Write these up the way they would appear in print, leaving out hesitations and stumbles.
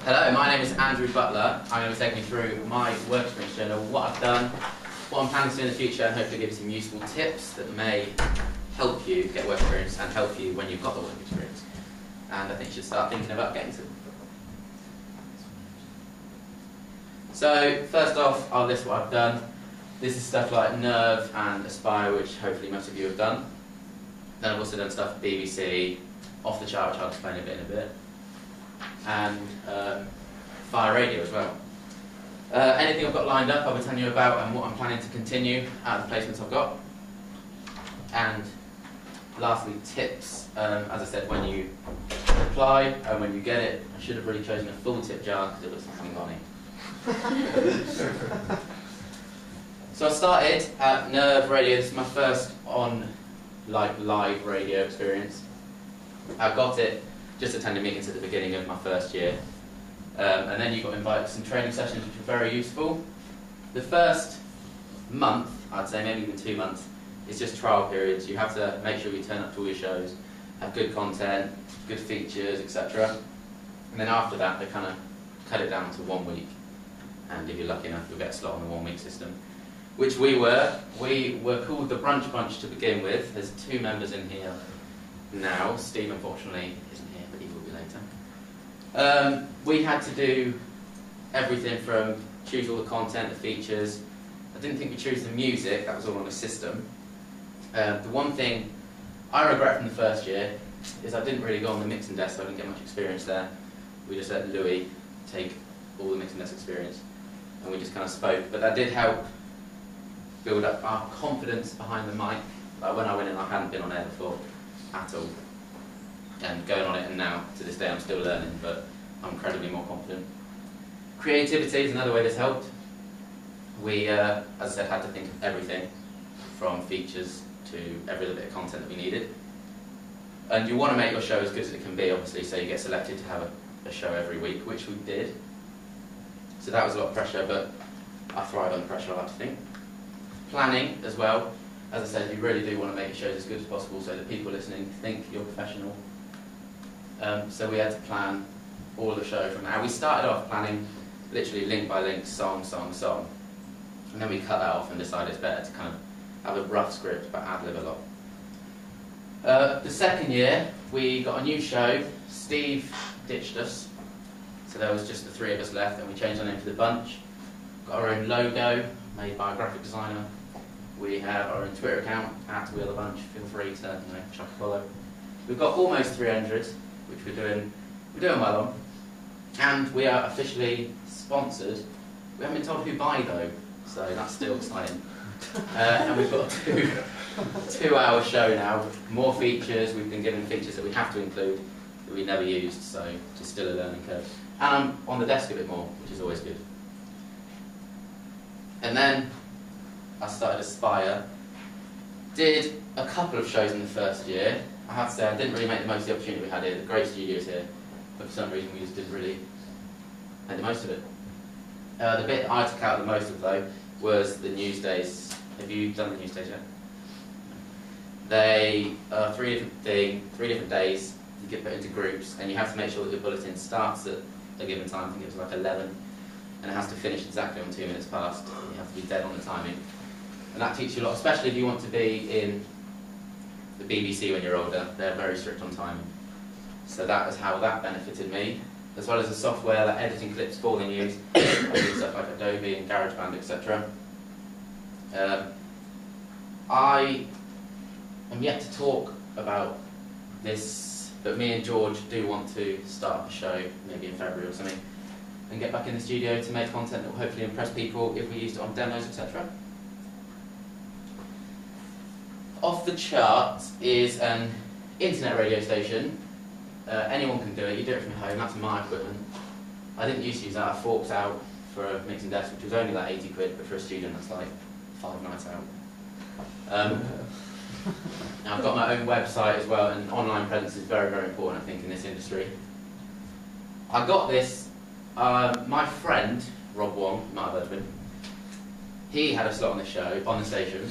Hello, my name is Andrew Butler. I'm going to be taking you through my work experience journal, what I've done, what I'm planning to do in the future, and hopefully give you some useful tips that may help you get work experience and help you when you've got the work experience. And I think you should start thinking about getting to it. So, first off, I'll list what I've done. This is stuff like Nerve and Aspire, which hopefully most of you have done. Then I've also done stuff for BBC, Off the Chart, which I'll explain a bit in a bit, and Fire Radio as well. Anything I've got lined up, I'll be telling you about and what I'm planning to continue out of the placements I've got. And lastly, tips. As I said, when you apply and when you get it, I should have really chosen a full tip jar because it looks like something on it. So I started at Nerve Radio. This is my first live radio experience. I got it just attending meetings at the beginning of my first year, and then you got invited to some training sessions which were very useful. The first month, I'd say maybe even 2 months, is just trial periods. You have to make sure you turn up to all your shows, have good content, good features, etc. And then after that, they kind of cut it down to 1 week. And if you're lucky enough, you'll get a slot on the 1 week system, which we were. We were called the Brunch Bunch to begin with. There's 2 members in here now. Steve, unfortunately, isn't here, but he will be later. We had to do everything from choose all the content, the features. I didn't think we chose the music, that was all on the system. The one thing I regret from the first year is I didn't really go on the mixing desk, so I didn't get much experience there. We just let Louis take all the mixing desk experience, and we just kind of spoke. But that did help build up our confidence behind the mic. Like when I went in, I hadn't been on air before at all. And going on it, and now, to this day, I'm still learning, but I'm incredibly more confident. Creativity is another way this helped. We, as I said, had to think of everything, from features to every little bit of content that we needed. And you want to make your show as good as it can be, obviously, so you get selected to have a show every week, which we did. So that was a lot of pressure, but I thrive under pressure, I like to think. Planning as well. As I said, you really do want to make your shows as good as possible so that people listening think you're professional. So we had to plan all the show from now. We started off planning literally link by link, song. And then we cut that off and decided it's better to kind of have a rough script but ad-lib a lot. The second year, we got a new show. Steve ditched us. So there was just the 3 of us left, and we changed our name to The Bunch. Got our own logo, made by a graphic designer. We have our own Twitter account, @WeAreTheBunch. Feel free to chuck a follow. We've got almost 300, which we're doing well on. And we are officially sponsored. We haven't been told who by though, so that's still exciting. And we've got a 2-hour show now, more features. We've been given features that we have to include that we never used, so it's still a learning curve. And I'm on the desk a bit more, which is always good. And then I started Aspire. Did a couple of shows in the first year. I have to say I didn't really make the most of the opportunity we had here. The great studios here, but for some reason we just didn't really make the most of it. The bit that I took out the most of though was the news days. Have you done the news days yet? They are 3 different days. You get put into groups, and you have to make sure that your bulletin starts at a given time. I think it was like 11, and it has to finish exactly on 2 minutes past. You have to be dead on the timing, and that teaches you a lot, especially if you want to be in the BBC when you're older. They're very strict on timing, so that is how that benefited me, as well as the software like editing clips for the news. I do stuff like Adobe and GarageBand, etc. I am yet to talk about this, but me and George do want to start up a show, maybe in February or something, and get back in the studio to make content that will hopefully impress people if we used it on demos, etc. Off the Chart is an internet radio station. Anyone can do it. You do it from home. That's my equipment. I didn't used to use that. I forked out for a mixing desk, which was only like 80 quid, but for a student that's like 5 nights out. Now I've got my own website as well, and online presence is very, very important, I think, in this industry. I got this, my friend, Rob Wong, you might have heard of him, he had a slot on the show, on the station,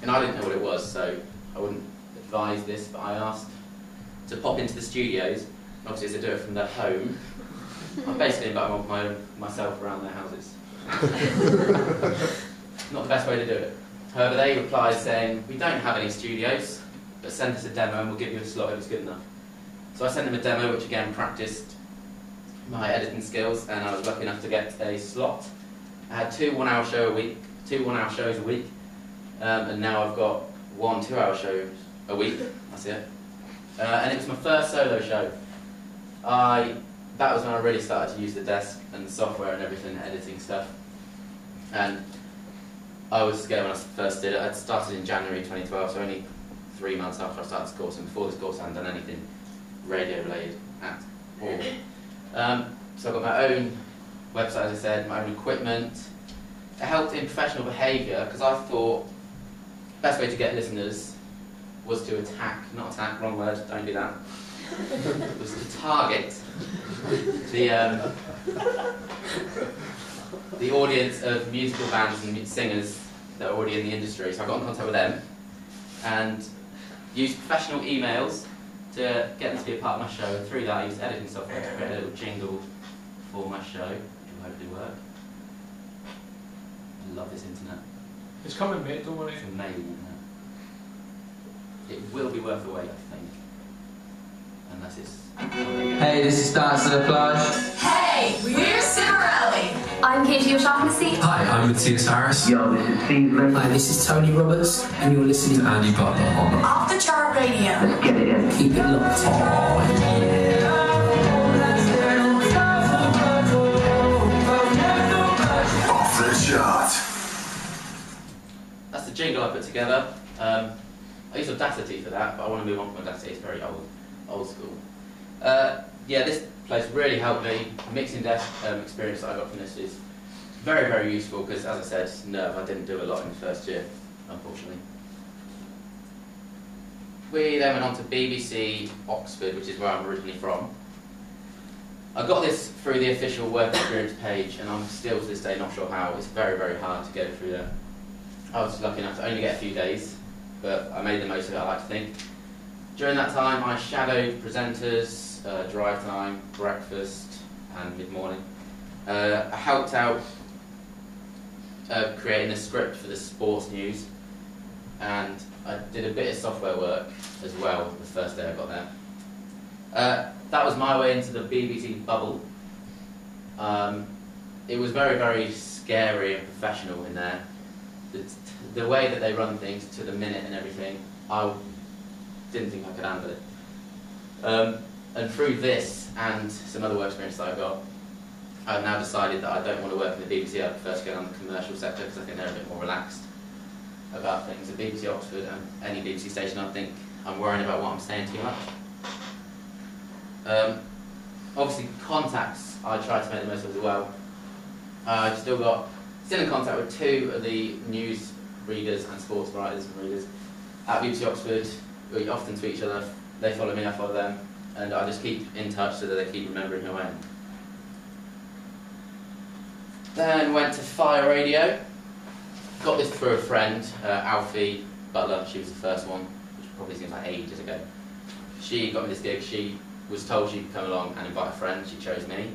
and I didn't know what it was, so I wouldn't advise this, but I asked to pop into the studios. Obviously, as I do it from their home, I basically inviting myself around their houses. Not the best way to do it. However, they replied saying, we don't have any studios, but send us a demo and we'll give you a slot if it's good enough. So I sent them a demo, which again practiced my editing skills, and I was lucky enough to get a slot. I had 2 one-hour shows a week, and now I've got 1 2-hour show a week. That's it. And it was my first solo show. That was when I really started to use the desk and the software and everything, editing stuff. And I was scared when I first did it. I'd started in January 2012, so only 3 months after I started this course, and before this course I hadn't done anything radio related at all. So I got my own website, as I said, my own equipment. It helped in professional behaviour, because I thought the best way to get listeners was to not attack, wrong word, don't do that, was to target the audience of musical bands and singers that are already in the industry. So I got in contact with them and used professional emails to get them to be a part of my show, and through that I used editing software to create a little jingle for my show, which will hopefully work. I love this internet. It's coming, mate, don't worry. It's amazing, it will be worth the wait, I think. Unless it's... Hey, this is Dance to the Plage. Hey, we're Cimarelli. I'm Katie O'Shaughnessy. Hi, I'm Matthias Harris. Yo, this is Steve Lynn. Hi, this is Tony Roberts, and you're listening to Andy Butler on Off the Chart Radio. Let's get it in. Keep it locked. Off the Chart. That's the jingle I put together. I used Audacity for that, but I want to move on from Audacity. It's very old school. Yeah, this place really helped me. The mixing desk experience that I got from this is very, very useful because, as I said, Nerve, I didn't do a lot in the first year, unfortunately. We then went on to BBC Oxford, which is where I'm originally from. I got this through the official work experience page, and I'm still to this day not sure how. It's very, very hard to go through there. I was lucky enough to only get a few days, but I made the most of it, I like to think. During that time, I shadowed presenters, drive time, breakfast, and mid-morning. I helped out creating a script for the sports news, and I did a bit of software work as well the first day I got there. That was my way into the BBC bubble. It was very, very scary and professional in there. The way that they run things to the minute and everything, I didn't think I could handle it. And through this and some other work experience that I got, I've now decided that I don't want to work in the BBC. I prefer to go down the commercial sector because I think they're a bit more relaxed about things. At BBC Oxford and any BBC station, I think I'm worrying about what I'm saying too much. Obviously, contacts, I tried to make the most of as well. I've still in contact with 2 of the news readers and sports writers and readers at BBC Oxford. We often tweet each other. They follow me, I follow them, and I just keep in touch so that they keep remembering who I am. Then went to Fire Radio. Got this through a friend, Alfie Butler. She was the first one, which probably seems like ages ago. She got me this gig. She was told she could come along and invite a friend. She chose me.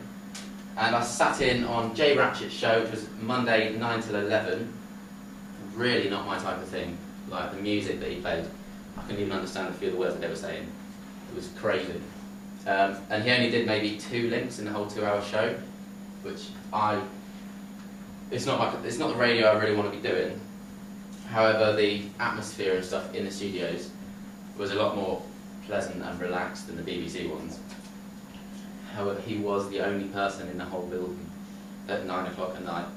And I sat in on Jay Ratchett's show, which was Monday 9 till 11. Really not my type of thing. Like the music that he played, I couldn't even understand a few of the words that they were saying. It was crazy. And he only did maybe 2 links in the whole 2-hour show, which it's not the radio I really want to be doing. However, the atmosphere and stuff in the studios was a lot more pleasant and relaxed than the BBC ones. However, he was the only person in the whole building at 9 o'clock at night.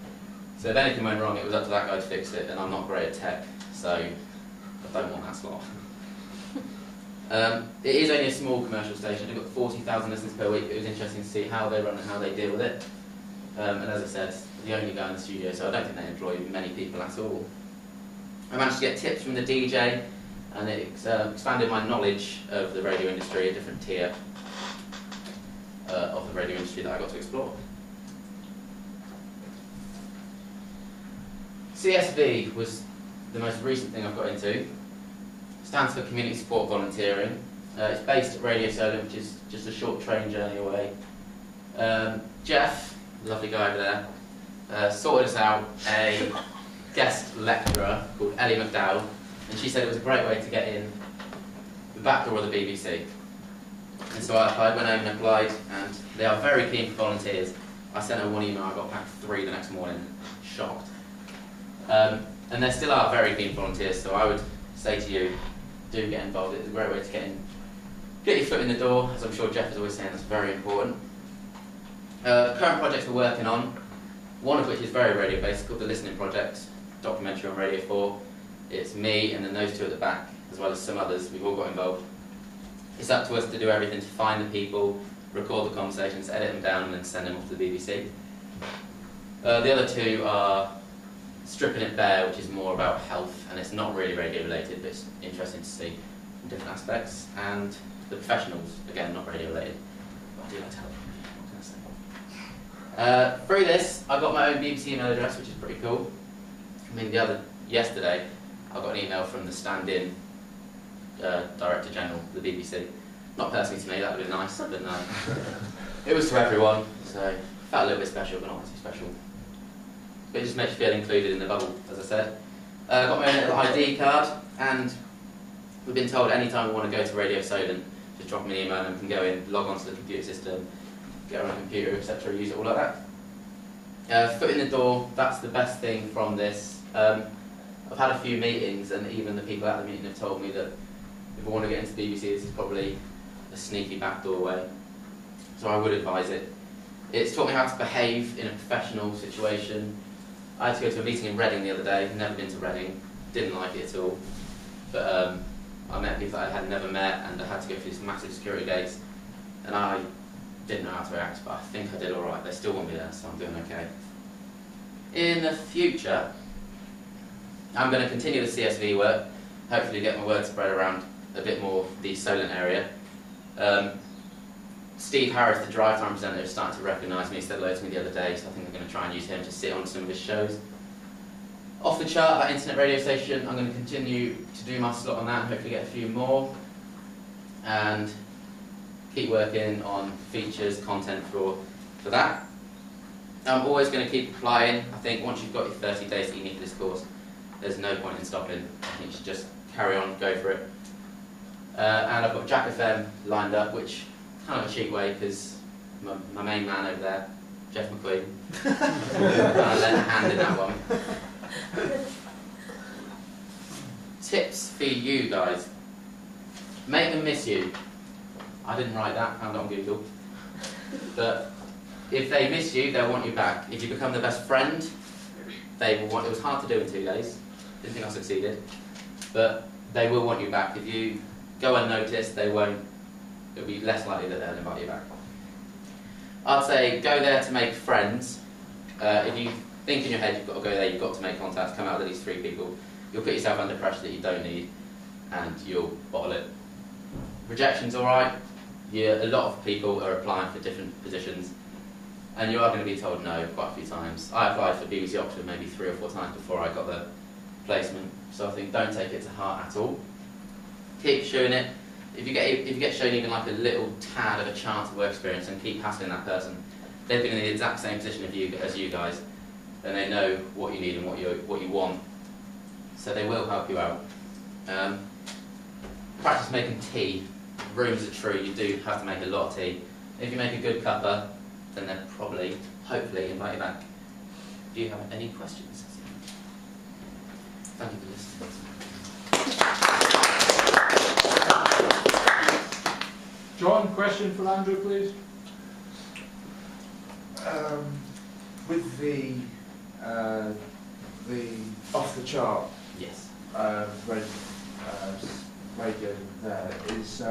So if anything went wrong, it was up to that guy to fix it, and I'm not great at tech, so I don't want that slot. It is only a small commercial station. They've got 40,000 listeners per week. It was interesting to see how they run and how they deal with it. And as I said, the only guy in the studio, so I don't think they employ many people at all. I managed to get tips from the DJ, and it expanded my knowledge of the radio industry, a different tier of the radio industry that I got to explore. CSV was the most recent thing I've got into. It stands for Community Support Volunteering. It's based at Radio Solent, which is just a short train journey away. Geoff, lovely guy over there, sorted us out a guest lecturer called Ellie McDowell, and she said it was a great way to get in the back door of the BBC. And so I applied, went home and applied, and they are very keen for volunteers. I sent her one email, I got back 3 the next morning, shocked. And there still are very keen volunteers, so I would say to you, do get involved. It's a great way to get your foot in the door, as I'm sure Geoff is always saying, that's very important. Current projects we're working on, one of which is very radio based, called the Listening Project, documentary on Radio 4. It's me and then those two at the back, as well as some others. We've all got involved. It's up to us to do everything to find the people, record the conversations, edit them down, and then send them off to the BBC. The other two are Stripping It Bare, which is more about health, and it's not really radio related, but it's interesting to see different aspects. And The Professionals, again, not radio related, but I do like to help. What can I say? Through this, I got my own BBC email address, which is pretty cool. I mean, yesterday, I got an email from the stand-in Director General of the BBC. Not personally to me, that would be nice, but no. It was to everyone, so felt a little bit special, but not too special. But it just makes you feel included in the bubble, as I said. Got my own little ID card, and we've been told anytime we want to go to Radio Solent, just drop me an email and we can go in, log onto the computer system, get on a computer, etc., use it all like that. Foot in the door, that's the best thing from this. I've had a few meetings, and even the people at the meeting have told me that if I want to get into the BBC, this is probably a sneaky backdoor way. So I would advise it. It's taught me how to behave in a professional situation. I had to go to a meeting in Reading the other day, never been to Reading, didn't like it at all. But I met people that I had never met, and I had to go through this massive security gates, and I didn't know how to react, but I think I did alright. They still want me there, so I'm doing okay. In the future, I'm going to continue the CSV work, hopefully get my word spread around a bit more the Solent area. Steve Harris, the drive time presenter, is starting to recognise me. He said hello to me the other day, so I think I'm going to try and use him to sit on some of his shows. Off the chart, that internet radio station, I'm going to continue to do my slot on that and hopefully get a few more. And keep working on features, content for that. I'm always going to keep applying. I think once you've got your 30 days that you need for this course, there's no point in stopping. I think you should just carry on, go for it. And I've got Jack FM lined up, which kind of a cheap way because my main man over there, Geoff McQueen, I lent a hand in that one. Tips for you guys. Make them miss you. I didn't write that, found it on Google. But if they miss you, they'll want you back. If you become their best friend, they will want. It was hard to do in 2 days. Didn't think I succeeded. But they will want you back. If you go unnoticed, they won't. It'll be less likely that they'll invite you back. I'd say go there to make friends. If you think in your head you've got to go there, you've got to make contacts, come out with at least 3 people, you'll put yourself under pressure that you don't need, and you'll bottle it. Rejection's alright. A lot of people are applying for different positions, and you are going to be told no quite a few times. I applied for BBC Oxford maybe 3 or 4 times before I got the placement, so I think don't take it to heart at all. Keep showing it. If you get shown even like a little tad of a chance of work experience, and keep hassling that person. They've been in the exact same position as you guys, and they know what you need and what you want, so they will help you out. Practice making tea. Rooms are true. You do have to make a lot of tea. If you make a good cuppa, then they'll probably, hopefully, invite you back. Do you have any questions? Thank you for listening. John, question for Andrew, please. With the off the chart, Yes. radio there is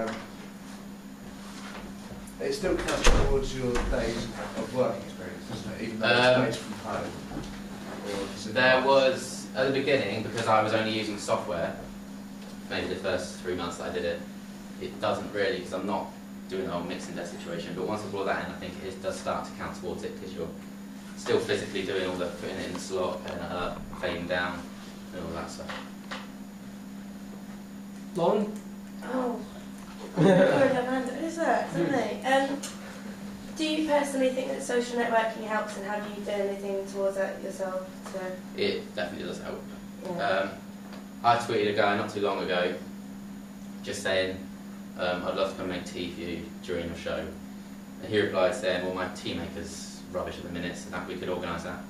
it still counts towards your days of working experience, doesn't it? Even though it's based from home. There was at the beginning, because I was only using software. Maybe the first 3 months that I did it, it doesn't really, because I'm not doing the whole mixing desk situation. But once I brought that in, I think it does start to count towards it, because you're still physically doing all the putting it in the slot, putting it up, fading down, and all that stuff. Lauren? Oh. Sorry, Amanda, who's that? Isn't me? Do you personally think that social networking helps, and have you done anything towards that yourself? It definitely does help. Yeah. I tweeted a guy not too long ago just saying, I'd love to come make tea for you during your show. And he replied saying, well, my tea maker's rubbish at the minute, so that we could organise that.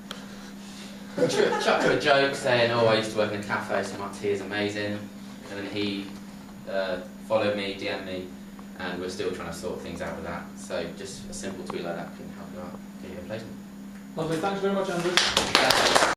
Chucked her a joke saying, oh, I used to work in a cafe, so my tea is amazing. And then he followed me, DM'd me, and we're still trying to sort things out with that. So just a simple tweet like that can help you out, get you a placement. Lovely, thanks very much, Andrew.